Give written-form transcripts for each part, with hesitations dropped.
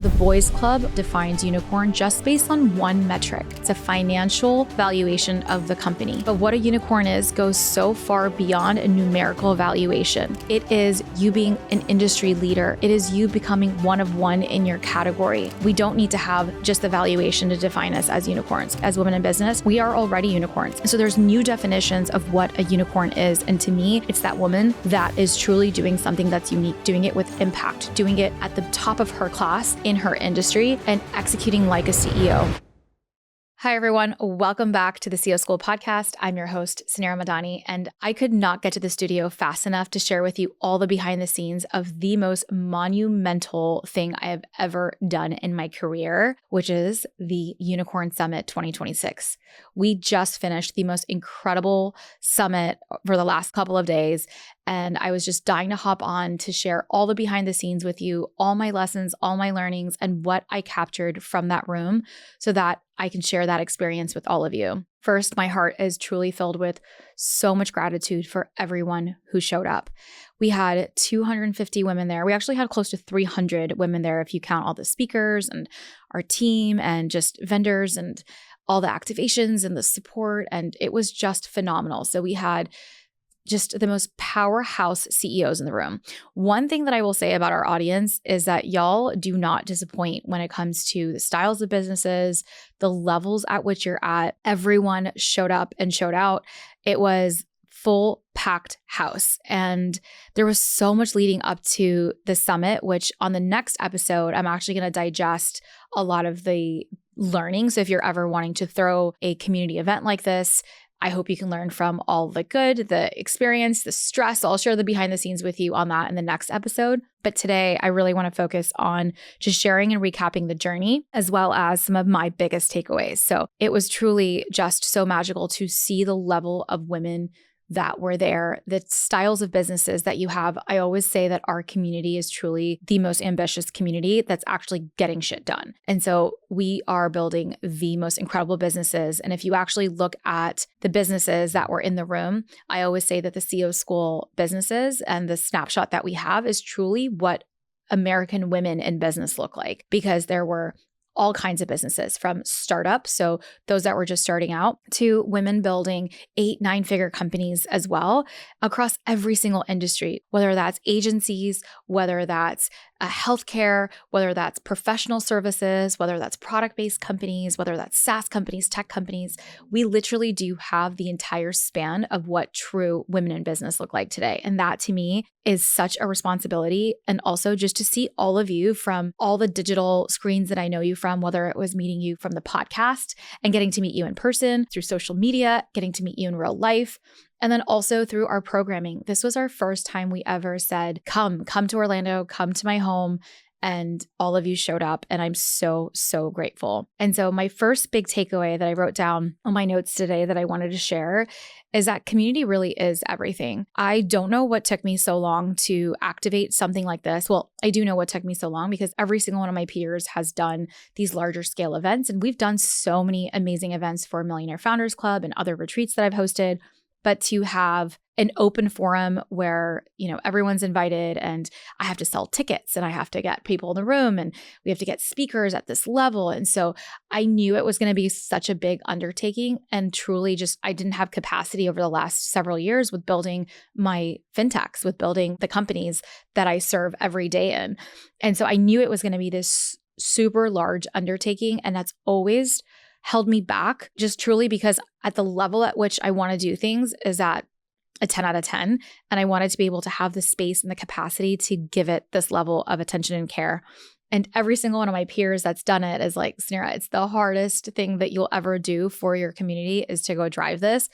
The Boys Club defines unicorn just based on one metric. It's a financial valuation of the company. But what a unicorn is goes so far beyond a numerical valuation. It is you being an industry leader. It is you becoming one of one in your category. We don't need to have just the valuation to define us as unicorns. As women in business, we are already unicorns. And so there's new definitions of what a unicorn is. And to me, it's that woman that is truly doing something that's unique, doing it with impact, doing it at the top of her class in her industry and executing like a CEO. Hi, everyone. Welcome back to the CEO School podcast. I'm your host, Suneera Madhani, and I could not get to the studio fast enough to share with you all the behind the scenes of the most monumental thing I have ever done in my career, which is the Unicorn Summit 2026. We just finished the most incredible summit for the last couple of days, and I was just dying to hop on to share all the behind the scenes with you, all my lessons, all my learnings, and what I captured from that room so that I can share that experience with all of you. First, my heart is truly filled with so much gratitude for everyone who showed up. We had 250 women there. We actually had close to 300 women there if you count all the speakers and our team and just vendors and all the activations and the support. And it was just phenomenal. So we had just the most powerhouse CEOs in the room. One thing that I will say about our audience is that y'all do not disappoint when it comes to the styles of businesses, the levels at which you're at. Everyone showed up and showed out. It was full packed house. And there was so much leading up to the summit, which on the next episode, I'm actually going to digest a lot of the learning. So if you're ever wanting to throw a community event like this, I hope you can learn from all the good, the experience, the stress. I'll share the behind the scenes with you on that in the next episode. But today, I really want to focus on just sharing and recapping the journey, as well as some of my biggest takeaways. So it was truly just so magical to see the level of women that were there, the styles of businesses that you have. I always say that our community is truly the most ambitious community that's actually getting shit done. And so we are building the most incredible businesses. And if you actually look at the businesses that were in the room, I always say that the CEO School businesses and the snapshot that we have is truly what American women in business look like, because there were all kinds of businesses, from startups, so those that were just starting out, to women building 8-9-figure companies as well across every single industry, whether that's agencies, whether that's healthcare, whether that's professional services, whether that's product-based companies, whether that's SaaS companies, tech companies. We literally do have the entire span of what true women in business look like today. And that to me is such a responsibility. And also just to see all of you from all the digital screens that I know you from, whether it was meeting you from the podcast and getting to meet you in person, through social media, getting to meet you in real life, and then also through our programming. This was our first time we ever said, come to Orlando, come to my home. And all of you showed up, and I'm so, so grateful. And so my first big takeaway that I wrote down on my notes today that I wanted to share is that community really is everything. I don't know what took me so long to activate something like this. Well, I do know what took me so long, because every single one of my peers has done these larger scale events, and we've done so many amazing events for Millionaire Founders Club and other retreats that I've hosted. But to have an open forum where, everyone's invited, and I have to sell tickets, and I have to get people in the room, and we have to get speakers at this level. And so I knew it was going to be such a big undertaking, and truly just, I didn't have capacity over the last several years with building my fintechs, with building the companies that I serve every day in. And so I knew it was going to be this super large undertaking, and that's always held me back, just truly because at the level at which I want to do things is at a 10 out of 10. And I wanted to be able to have the space and the capacity to give it this level of attention and care. And every single one of my peers that's done it is like, Suneera, it's the hardest thing that you'll ever do for your community is to go drive this.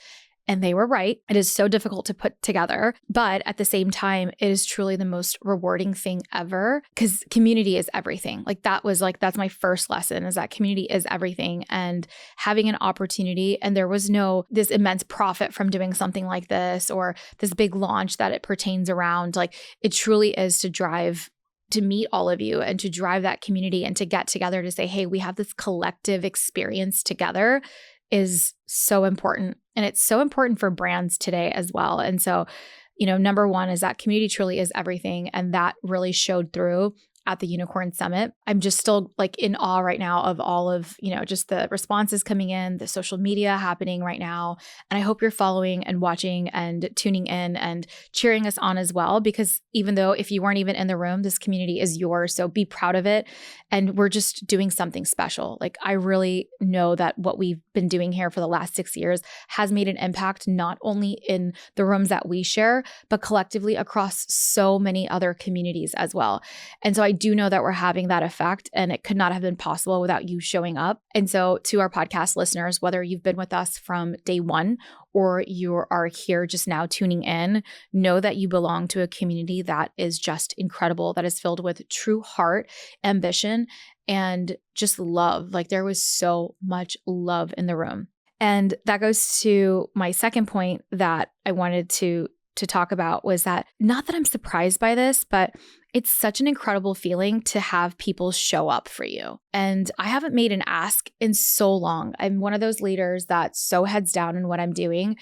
And they were right. It is so difficult to put together, but at the same time, it is truly the most rewarding thing ever, because community is everything. That's my first lesson, is that community is everything. And having an opportunity, and there was no this immense profit from doing something like this or this big launch that it pertains around. Like, it truly is to meet all of you and to drive that community and to get together to say, hey, we have this collective experience together, is so important. And it's so important for brands today as well. And so, number one is that community truly is everything. And that really showed through at the Unicorn Summit. I'm just still like in awe right now of all of, just the responses coming in, the social media happening right now. And I hope you're following and watching and tuning in and cheering us on as well, because even though if you weren't even in the room, this community is yours. So be proud of it. And we're just doing something special. Like I really know that what we've been doing here for the last 6 years has made an impact, not only in the rooms that we share, but collectively across so many other communities as well. And so I do know that we're having that effect, and it could not have been possible without you showing up. And so to our podcast listeners, whether you've been with us from day one or you are here just now tuning in, know that you belong to a community that is just incredible, that is filled with true heart, ambition, and just love. Like there was so much love in the room. And that goes to my second point that I wanted to talk about, was that not that I'm surprised by this, but it's such an incredible feeling to have people show up for you. And I haven't made an ask in so long. I'm one of those leaders that's so heads down in what I'm doing.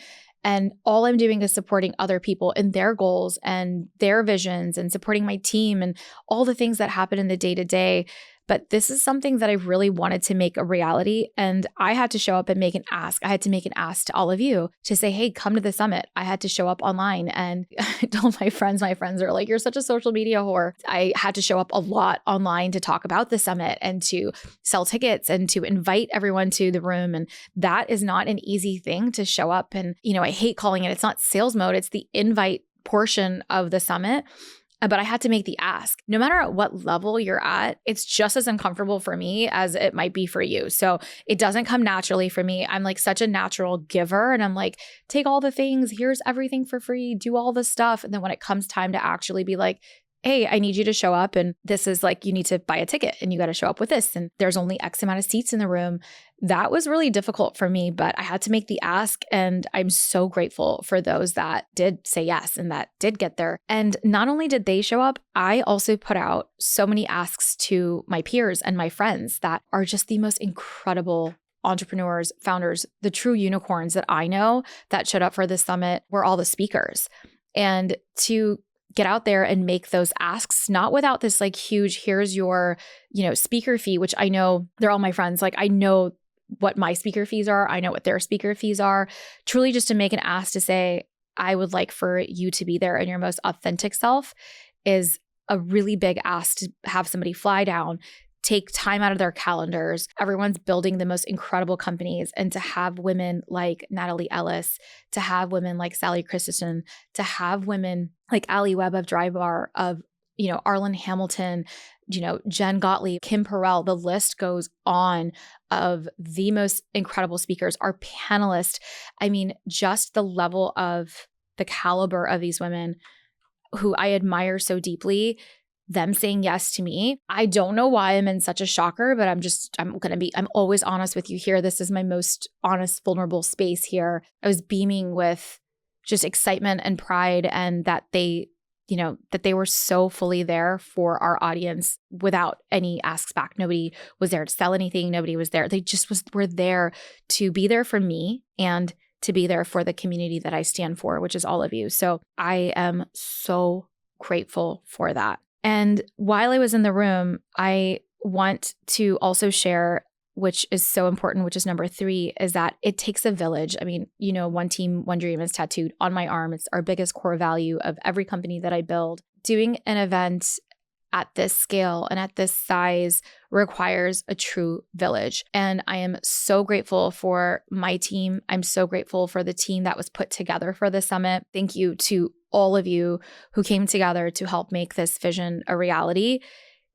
And all I'm doing is supporting other people in their goals and their visions and supporting my team and all the things that happen in the day-to-day. But this is something that I really wanted to make a reality. And I had to show up and make an ask. I had to make an ask to all of you to say, hey, come to the summit. I had to show up online. And I told my friends are like, you're such a social media whore. I had to show up a lot online to talk about the summit and to sell tickets and to invite everyone to the room. And that is not an easy thing to show up. And, I hate calling it's not sales mode. It's the invite portion of the summit. But I had to make the ask. No matter at what level you're at, it's just as uncomfortable for me as it might be for you. So it doesn't come naturally for me. I'm like such a natural giver, and I'm like, take all the things, here's everything for free, do all the stuff. And then when it comes time to actually be like, hey, I need you to show up, and this is like, you need to buy a ticket and you got to show up with this, and there's only X amount of seats in the room. That was really difficult for me, but I had to make the ask, and I'm so grateful for those that did say yes and that did get there. And not only did they show up, I also put out so many asks to my peers and my friends that are just the most incredible entrepreneurs, founders, the true unicorns that I know that showed up for this summit were all the speakers. And to get out there and make those asks, not without this like huge, here's your, speaker fee, which I know they're all my friends. Like I know what my speaker fees are. I know what their speaker fees are. Truly just to make an ask to say, I would like for you to be there in your most authentic self is a really big ask to have somebody fly down, take time out of their calendars. Everyone's building the most incredible companies. And to have women like Natalie Ellis, to have women like Sally Christensen, to have women like Ali Webb of Drybar, of, Arlen Hamilton, Jen Gottlieb, Kim Perrell, the list goes on of the most incredible speakers, our panelists. I mean, just the level of the caliber of these women who I admire so deeply, them saying yes to me. I don't know why I'm in such a shocker, but I'm always honest with you here. This is my most honest, vulnerable space here. I was beaming with just excitement and pride, and that they were so fully there for our audience without any asks back. Nobody was there to sell anything. Nobody was there. They just were there to be there for me and to be there for the community that I stand for, which is all of you. So I am so grateful for that. And while I was in the room, I want to also share, which is so important, which is number 3, is that it takes a village. I mean, one team, one dream is tattooed on my arm. It's our biggest core value of every company that I build. Doing an event at this scale and at this size requires a true village. And I am so grateful for my team. I'm so grateful for the team that was put together for the summit. Thank you to all of you who came together to help make this vision a reality.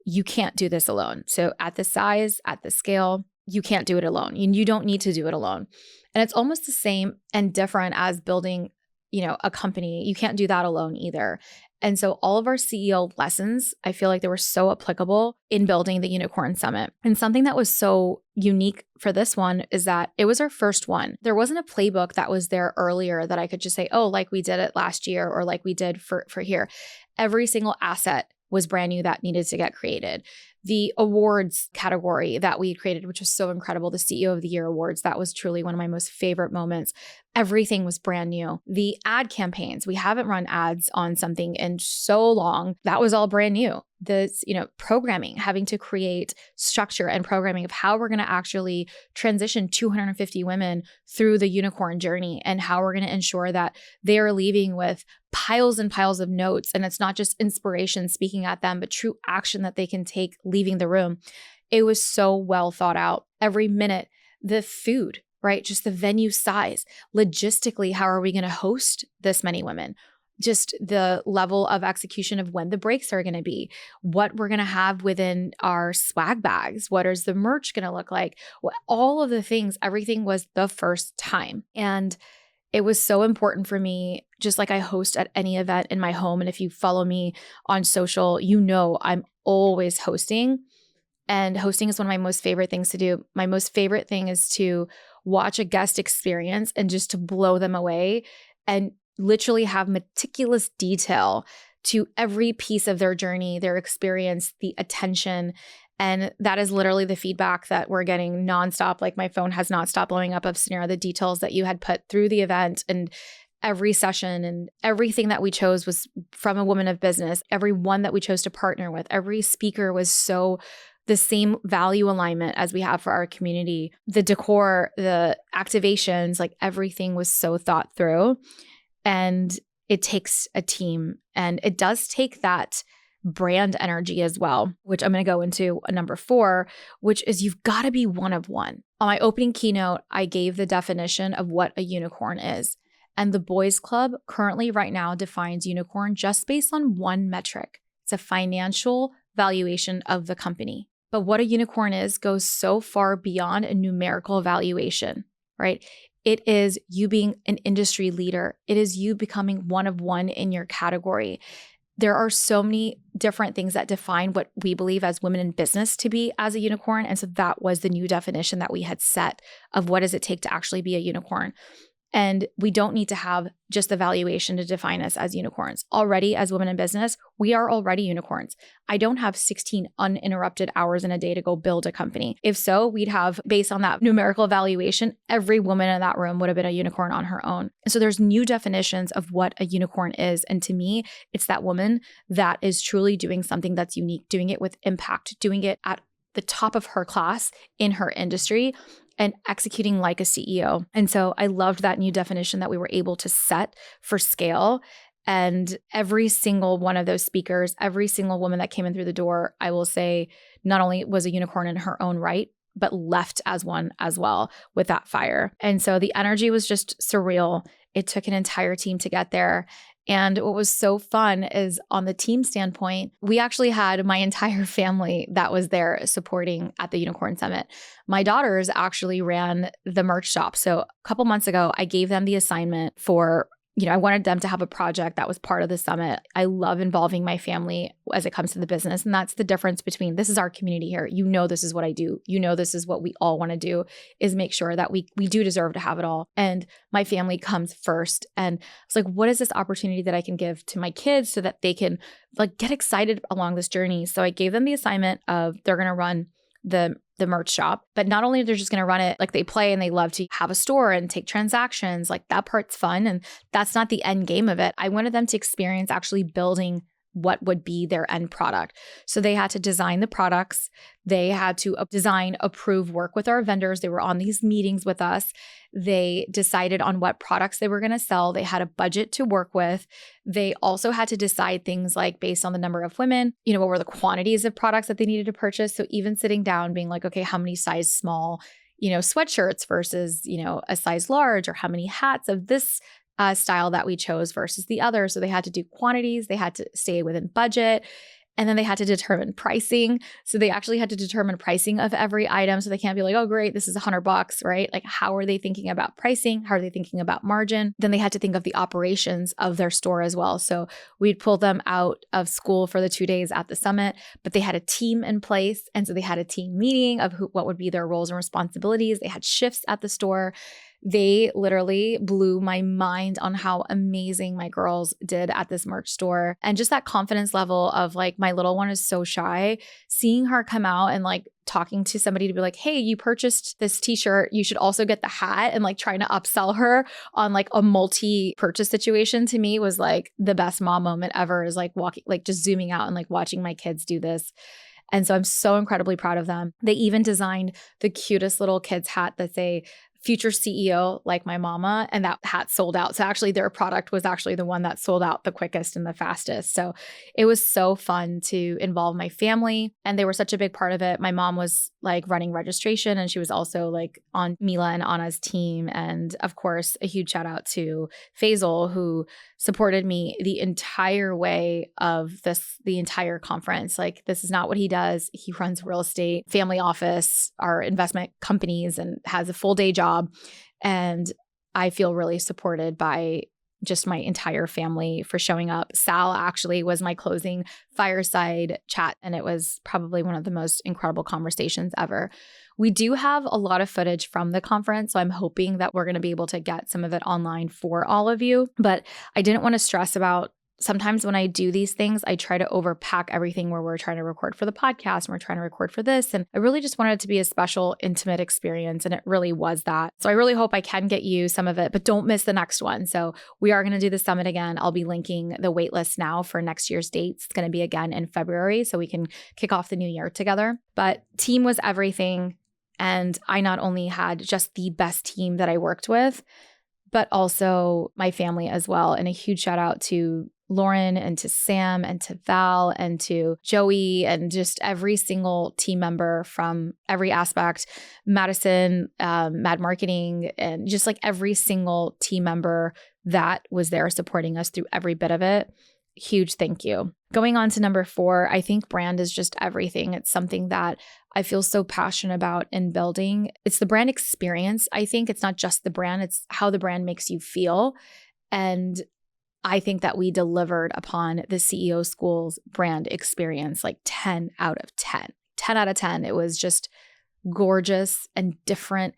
You can't do this alone. So at the size, at the scale, you can't do it alone. And you don't need to do it alone. And it's almost the same and different as building, a company. You can't do that alone either. And so all of our CEO lessons, I feel like they were so applicable in building the Unicorn Summit. And something that was so unique for this one is that it was our first one. There wasn't a playbook that was there earlier that I could just say, oh, like we did it last year or like we did for here. Every single asset was brand new that needed to get created. The awards category that we created, which was so incredible, the CEO of the Year awards, that was truly one of my most favorite moments. Everything was brand new. The ad campaigns, we haven't run ads on something in so long. That was all brand new. This, programming, having to create structure and programming of how we're going to actually transition 250 women through the unicorn journey and how we're going to ensure that they are leaving with piles and piles of notes. And it's not just inspiration speaking at them, but true action that they can take leaving the room. It was so well thought out. Every minute, the food, right? Just the venue size. Logistically, how are we going to host this many women? Just the level of execution of when the breaks are going to be, what we're going to have within our swag bags, what is the merch going to look like, all of the things, everything was the first time. And it was so important for me, just like I host at any event in my home. And if you follow me on social, I'm always hosting. And hosting is one of my most favorite things to do. My most favorite thing is to watch a guest experience and just to blow them away and literally have meticulous detail to every piece of their journey, their experience, the attention. And that is literally the feedback that we're getting nonstop. Like my phone has not stopped blowing up of Suneera, the details that you had put through the event and every session and everything that we chose was from a woman of business. Every one that we chose to partner with, every speaker was so the same value alignment as we have for our community. The decor, the activations, like everything was so thought through. And it takes a team, and it does take that brand energy as well, which I'm going to go into number 4, which is you've got to be one of one. On my opening keynote, I gave the definition of what a unicorn is. And the Boys Club currently right now defines unicorn just based on one metric. It's a financial valuation of the company. But what a unicorn is goes so far beyond a numerical valuation, right? It is you being an industry leader. It is you becoming one of one in your category. There are so many different things that define what we believe as women in business to be as a unicorn. And so that was the new definition that we had set of what does it take to actually be a unicorn. And we don't need to have just the valuation to define us as unicorns. Already, as women in business, we are already unicorns. I don't have 16 uninterrupted hours in a day to go build a company. If so, we'd have, based on that numerical valuation, every woman in that room would have been a unicorn on her own. And so there's new definitions of what a unicorn is. And to me, it's that woman that is truly doing something that's unique, doing it with impact, doing it at the top of her class in her industry, and executing like a CEO. And so I loved that new definition that we were able to set for scale. And every single one of those speakers, every single woman that came in through the door, I will say, not only was a unicorn in her own right, but left as one as well with that fire. And so the energy was just surreal. It took an entire team to get there. And what was so fun is on the team standpoint, we actually had my entire family that was there supporting at the Unicorn Summit. My daughters actually ran the merch shop. So a couple months ago, I gave them the assignment for, I wanted them to have a project that was part of the summit. I love involving my family as it comes to the business. And that's the difference between this is our community here. This is what I do. This is what we all want to do, is make sure that we do deserve to have it all. And my family comes first. And it's like, what is this opportunity that I can give to my kids so that they can get excited along this journey? So I gave them the assignment of they're going to run the merch shop, but not only they're just going to run it, they play and they love to have a store and take transactions, that part's fun. And that's not the end game of it. I wanted them to experience actually building what would be their end product. So they had to design the products. They had to design, approve, work with our vendors. They were on these meetings with us. They decided on what products they were going to sell. They had a budget to work with. They also had to decide things like based on the number of women, what were the quantities of products that they needed to purchase. So even sitting down being like, okay, how many size small, sweatshirts versus, a size large, or how many hats of this style that we chose versus the other. So they had to do quantities, they had to stay within budget, and then they had to determine pricing. So they actually had to determine pricing of every item. So they can't be like, oh, great, this is $100, right? How are they thinking about pricing? How are they thinking about margin? Then they had to think of the operations of their store as well. So we'd pull them out of school for the 2 days at the summit, but they had a team in place. And so they had a team meeting of what would be their roles and responsibilities. They had shifts at the store. They literally blew my mind on how amazing my girls did at this merch store. And just that confidence level of like, my little one is so shy, seeing her come out and like talking to somebody to be like, hey, you purchased this t-shirt, you should also get the hat, and like trying to upsell her on like a multi-purchase situation, to me was like the best mom moment ever, is like walking, like just zooming out and like watching my kids do this. And so I'm so incredibly proud of them. They even designed the cutest little kids hat that say future CEO like my mama, and that hat sold out. So actually their product was actually the one that sold out the quickest and the fastest. So it was so fun to involve my family, and they were such a big part of it. My mom was like running registration, and she was also like on Mila and Anna's team. And of course, a huge shout out to Faisal, who supported me the entire way of the entire conference. Like, this is not what he does. He runs real estate, family office, our investment companies, and has a full day job. And I feel really supported by just my entire family for showing up. Sal actually was my closing fireside chat, and it was probably one of the most incredible conversations ever. We do have a lot of footage from the conference, so I'm hoping that we're going to be able to get some of it online for all of you. But I didn't want to stress about, sometimes when I do these things, I try to overpack everything, where we're trying to record for the podcast and we're trying to record for this. And I really just wanted it to be a special, intimate experience. And it really was that. So I really hope I can get you some of it, but don't miss the next one. So we are going to do the summit again. I'll be linking the waitlist now for next year's dates. It's going to be again in February, so we can kick off the new year together. But team was everything. And I not only had just the best team that I worked with, but also my family as well. And a huge shout out to Lauren and to Sam and to Val and to Joey and just every single team member from every aspect, Madison, Mad Marketing, and just like every single team member that was there supporting us through every bit of it. Huge thank you. Going on to number 4, I think brand is just everything. It's something that I feel so passionate about in building. It's the brand experience. I think it's not just the brand, it's how the brand makes you feel. And I think that we delivered upon the CEO School's brand experience like 10 out of 10. 10 out of 10. It was just gorgeous and different,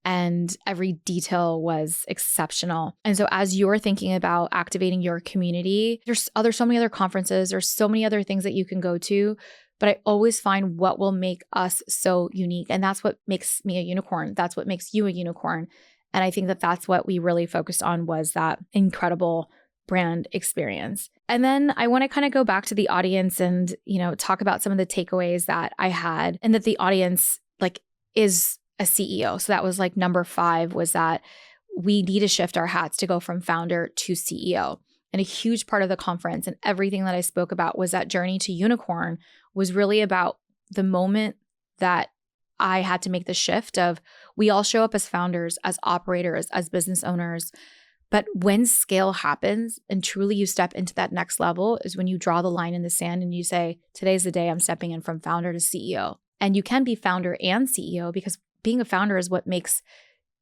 and every detail was exceptional. And so as you're thinking about activating your community, there's so many other conferences, there's so many other things that you can go to, but I always find what will make us so unique. And that's what makes me a unicorn. That's what makes you a unicorn. And I think that that's what we really focused on, was that incredible brand experience. And then I want to kind of go back to the audience and, talk about some of the takeaways that I had, and that the audience like is a CEO. So that was like number 5, was that we need to shift our hats to go from founder to CEO. And a huge part of the conference and everything that I spoke about was that journey to unicorn was really about the moment that I had to make the shift of, we all show up as founders, as operators, as business owners. But when scale happens and truly you step into that next level is when you draw the line in the sand and you say, today's the day I'm stepping in from founder to CEO. And you can be founder and CEO, because being a founder is what makes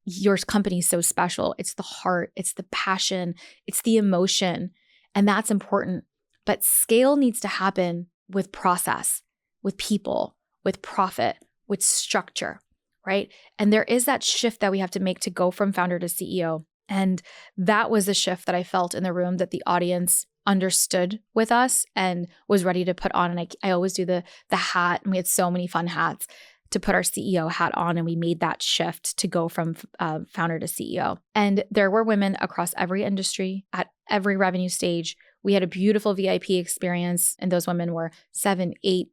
your company so special. It's the heart, it's the passion, it's the emotion, and that's important. But scale needs to happen with process, with people, with profit, with structure, right? And there is that shift that we have to make to go from founder to CEO. And that was the shift that I felt in the room, that the audience understood with us and was ready to put on. And I always do the hat, and we had so many fun hats to put our CEO hat on, and we made that shift to go from founder to CEO. And there were women across every industry at every revenue stage. We had a beautiful VIP experience, and those women were 7, 8,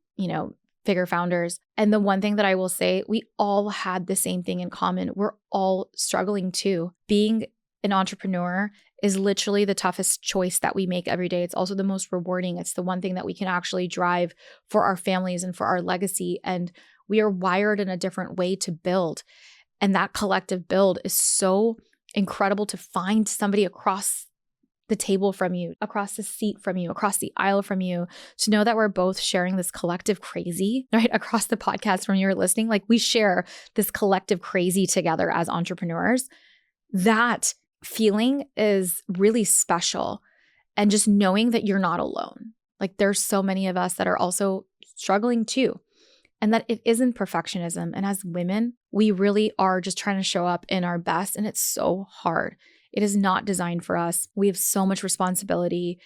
figure founders. And the one thing that I will say, we all had the same thing in common. We're all struggling too. Being an entrepreneur is literally the toughest choice that we make every day. It's also the most rewarding. It's the one thing that we can actually drive for our families and for our legacy. And we are wired in a different way to build. And that collective build is so incredible, to find somebody across the table from you, across the seat from you, across the aisle from you, to know that we're both sharing this collective crazy, right? Across the podcast when you're listening, like we share this collective crazy together as entrepreneurs. That feeling is really special. And just knowing that you're not alone. Like there's so many of us that are also struggling too. and that it isn't perfectionism. And as women, we really are just trying to show up in our best, and it's so hard. It is not designed for us. We have so much responsibility.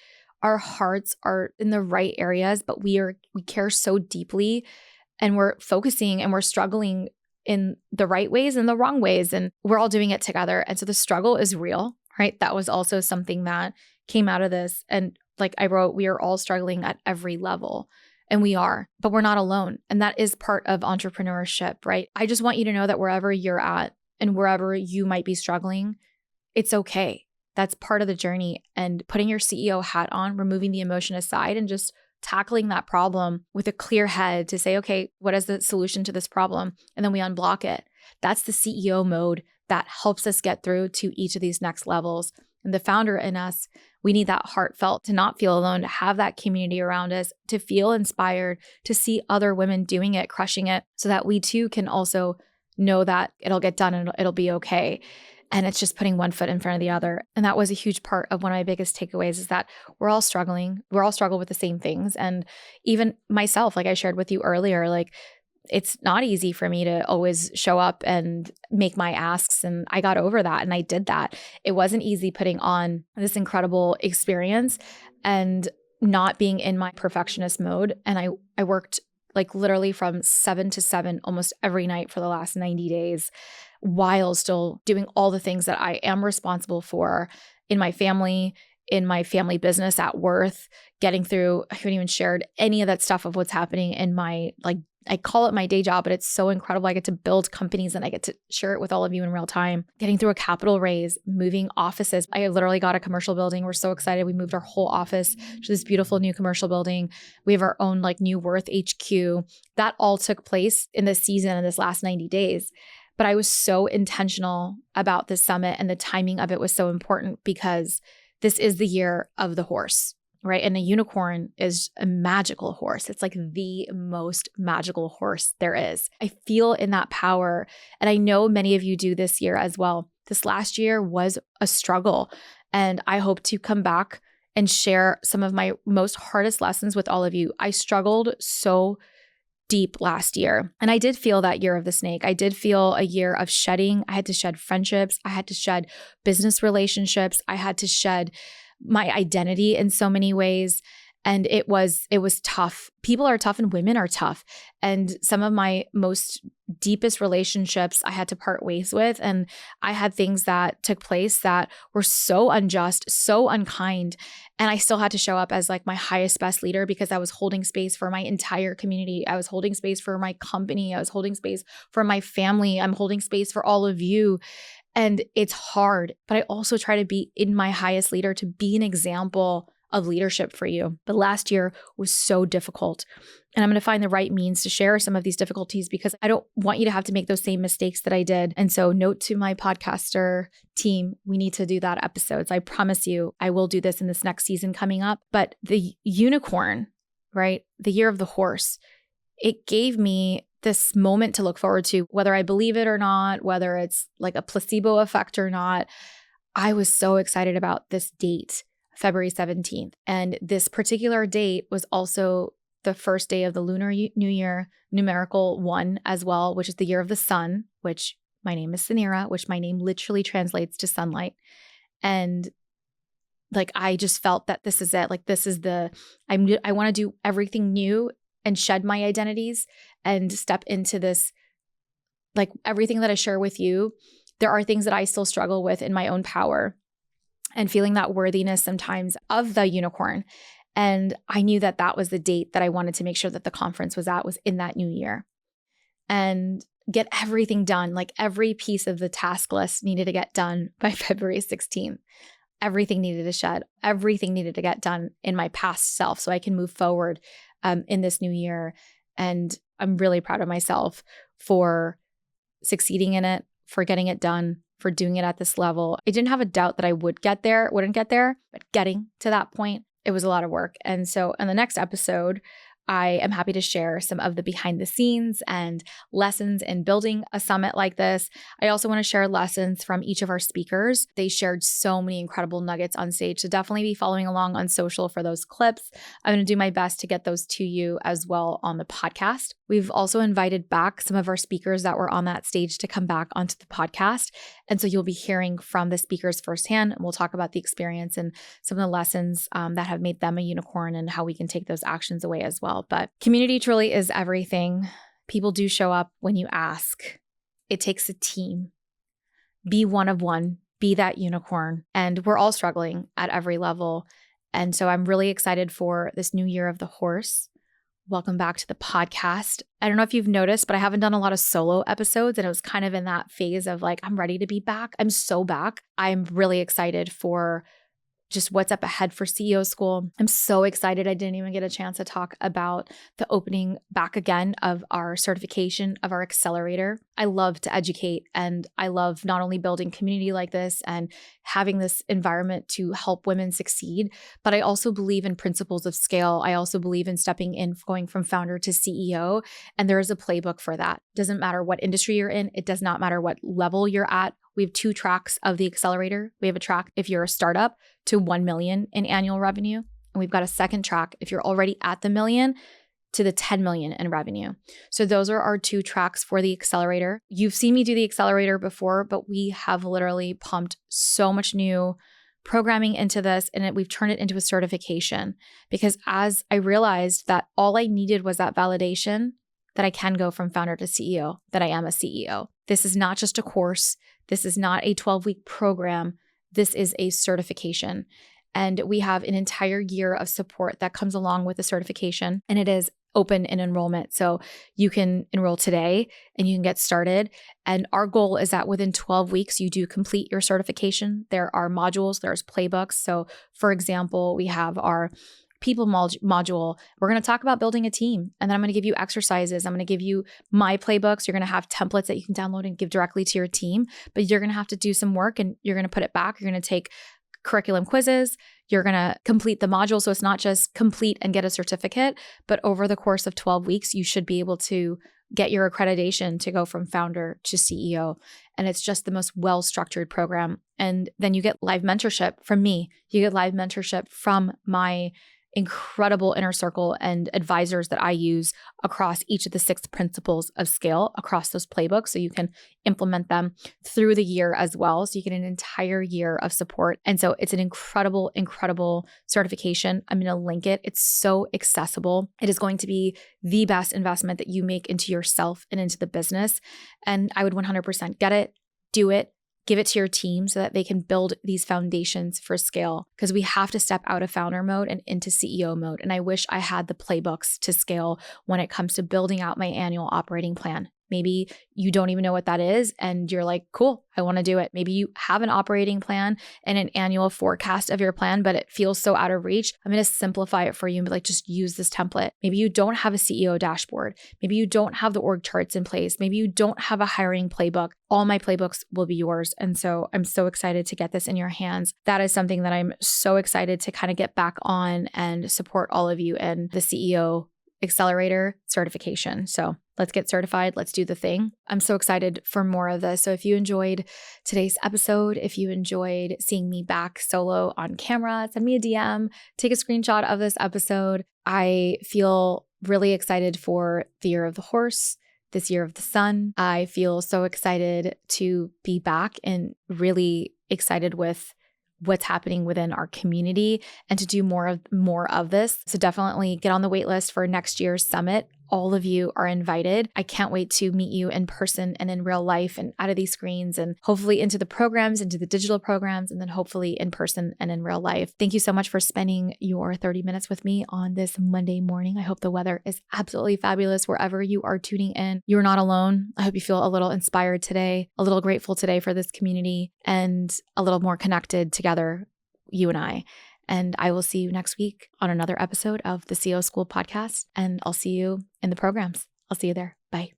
Our hearts are in the right areas, but we care so deeply, and we're focusing and we're struggling in the right ways and the wrong ways, and we're all doing it together. And so the struggle is real, right? That was also something that came out of this. And like I wrote, we are all struggling at every level. And we are, but we're not alone. And that is part of entrepreneurship, right? I just want you to know that wherever you're at and wherever you might be struggling, it's okay. That's part of the journey. And putting your CEO hat on, removing the emotion aside, and just tackling that problem with a clear head to say, okay, what is the solution to this problem? And then we unblock it. That's the CEO mode that helps us get through to each of these next levels. And the founder in us, we need that heartfelt to not feel alone, to have that community around us, to feel inspired, to see other women doing it, crushing it, so that we too can also know that it'll get done and it'll be okay. And it's just putting one foot in front of the other. And that was a huge part of one of my biggest takeaways, is that we're all struggling. We're all struggle with the same things. And even myself, like I shared with you earlier, like it's not easy for me to always show up and make my asks. And I got over that and I did that. It wasn't easy putting on this incredible experience and not being in my perfectionist mode. And I worked like literally from 7 to 7 almost every night for the last 90 days, while still doing all the things that I am responsible for in my family business, at Worth, getting through, I haven't even shared any of that stuff of what's happening in my, like, I call it my day job, but it's so incredible. I get to build companies and I get to share it with all of you in real time. Getting through a capital raise, moving offices. I literally got a commercial building. We're so excited. We moved our whole office to this beautiful new commercial building. We have our own like new Worth HQ. That all took place in this season, in this last 90 days. But I was so intentional about this summit, and the timing of it was so important because this is the year of the horse, right? And a unicorn is a magical horse. It's like the most magical horse there is. I feel in that power. And I know many of you do this year as well. This last year was a struggle. And I hope to come back and share some of my most hardest lessons with all of you. I struggled so deep last year. And I did feel that year of the snake. I did feel a year of shedding. I had to shed friendships. I had to shed business relationships. I had to shed my identity in so many ways. And it was tough. People are tough and women are tough. And some of my most deepest relationships I had to part ways with. And I had things that took place that were so unjust, so unkind. And I still had to show up as like my highest, best leader, because I was holding space for my entire community. I was holding space for my company. I was holding space for my family. I'm holding space for all of you. And it's hard, but I also try to be in my highest leader, to be an example of leadership for you. But last year was so difficult. And I'm going to find the right means to share some of these difficulties, because I don't want you to have to make those same mistakes that I did. And so note to my podcaster team, we need to do that episodes. I promise you, I will do this in this next season coming up. But the unicorn, right? The year of the horse, it gave me this moment to look forward to, whether I believe it or not, whether it's like a placebo effect or not. I was so excited about this date, February 17th. And this particular date was also the first day of the Lunar New Year, numerical 1 as well, which is the year of the sun, which my name is Suneera, which my name literally translates to sunlight. And like, I just felt that this is it. Like, this is I want to do everything new and shed my identities and step into this, like everything that I share with you. There are things that I still struggle with in my own power and feeling that worthiness sometimes of the unicorn. And I knew that that was the date that I wanted to make sure that the conference was in that new year, and get everything done. Like every piece of the task list needed to get done by February 16th. Everything needed to shed. Everything needed to get done in my past self so I can move forward in this new year. And I'm really proud of myself for succeeding in it, for getting it done, for doing it at this level. I didn't have a doubt that I wouldn't get there, but getting to that point, it was a lot of work. And so in the next episode, I am happy to share some of the behind the scenes and lessons in building a summit like this. I also want to share lessons from each of our speakers. They shared so many incredible nuggets on stage. So definitely be following along on social for those clips. I'm going to do my best to get those to you as well on the podcast. We've also invited back some of our speakers that were on that stage to come back onto the podcast. And so you'll be hearing from the speakers firsthand, and we'll talk about the experience and some of the lessons that have made them a unicorn and how we can take those actions away as well. But community truly is everything. People do show up when you ask. It takes a team. Be one of one. Be that unicorn. And we're all struggling at every level. And so I'm really excited for this new year of the horse. Welcome back to the podcast. I don't know if you've noticed, but I haven't done a lot of solo episodes, and it was kind of in that phase of like, I'm ready to be back. I'm so back. I'm really excited for just what's up ahead for CEO School. I'm so excited. I didn't even get a chance to talk about the opening back again of our certification of our accelerator. I love to educate, and I love not only building community like this and having this environment to help women succeed, but I also believe in principles of scale. I also believe in stepping in, going from founder to CEO, and there is a playbook for that. Doesn't matter what industry you're in. It does not matter what level you're at. We have 2 tracks of the accelerator. We have a track if you're a startup to 1 million in annual revenue. And we've got a second track if you're already at the million to the 10 million in revenue. So those are our 2 tracks for the accelerator. You've seen me do the accelerator before, but we have literally pumped so much new programming into this, and we've turned it into a certification, because as I realized that all I needed was that validation that I can go from founder to CEO, that I am a CEO. This is not just a course. This is not a 12-week program. This is a certification. And we have an entire year of support that comes along with the certification, and it is open in enrollment. So you can enroll today and you can get started. And our goal is that within 12 weeks, you do complete your certification. There are modules, there's playbooks. So for example, we have our people module. We're going to talk about building a team. And then I'm going to give you exercises. I'm going to give you my playbooks. You're going to have templates that you can download and give directly to your team, but you're going to have to do some work and you're going to put it back. You're going to take curriculum quizzes. You're going to complete the module. So it's not just complete and get a certificate, but over the course of 12 weeks, you should be able to get your accreditation to go from founder to CEO. And it's just the most well-structured program. And then you get live mentorship from me. You get live mentorship from my incredible inner circle and advisors that I use across each of the 6 principles of scale across those playbooks. So you can implement them through the year as well. So you get an entire year of support. And so it's an incredible, incredible certification. I'm going to link it. It's so accessible. It is going to be the best investment that you make into yourself and into the business. And I would 100% get it, do it. Give it to your team so that they can build these foundations for scale, because we have to step out of founder mode and into CEO mode. And I wish I had the playbooks to scale when it comes to building out my annual operating plan. Maybe you don't even know what that is and you're like, cool, I want to do it. Maybe you have an operating plan and an annual forecast of your plan, but it feels so out of reach. I'm going to simplify it for you and be like, just use this template. Maybe you don't have a CEO dashboard. Maybe you don't have the org charts in place. Maybe you don't have a hiring playbook. All my playbooks will be yours. And so I'm so excited to get this in your hands. That is something that I'm so excited to kind of get back on and support all of you in the CEO accelerator certification. So let's get certified. Let's do the thing. I'm so excited for more of this. So if you enjoyed today's episode, if you enjoyed seeing me back solo on camera, send me a DM, take a screenshot of this episode. I feel really excited for the year of the horse, this year of the sun. I feel so excited to be back and really excited with what's happening within our community and to do more of this. So definitely get on the wait list for next year's summit. All of you are invited. I can't wait to meet you in person and in real life and out of these screens and hopefully into the programs, into the digital programs, and then hopefully in person and in real life. Thank you so much for spending your 30 minutes with me on this Monday morning. I hope the weather is absolutely fabulous wherever you are tuning in. You're not alone. I hope you feel a little inspired today, a little grateful today for this community, and a little more connected together, you and I. And I will see you next week on another episode of the CEO School podcast. And I'll see you in the programs. I'll see you there. Bye.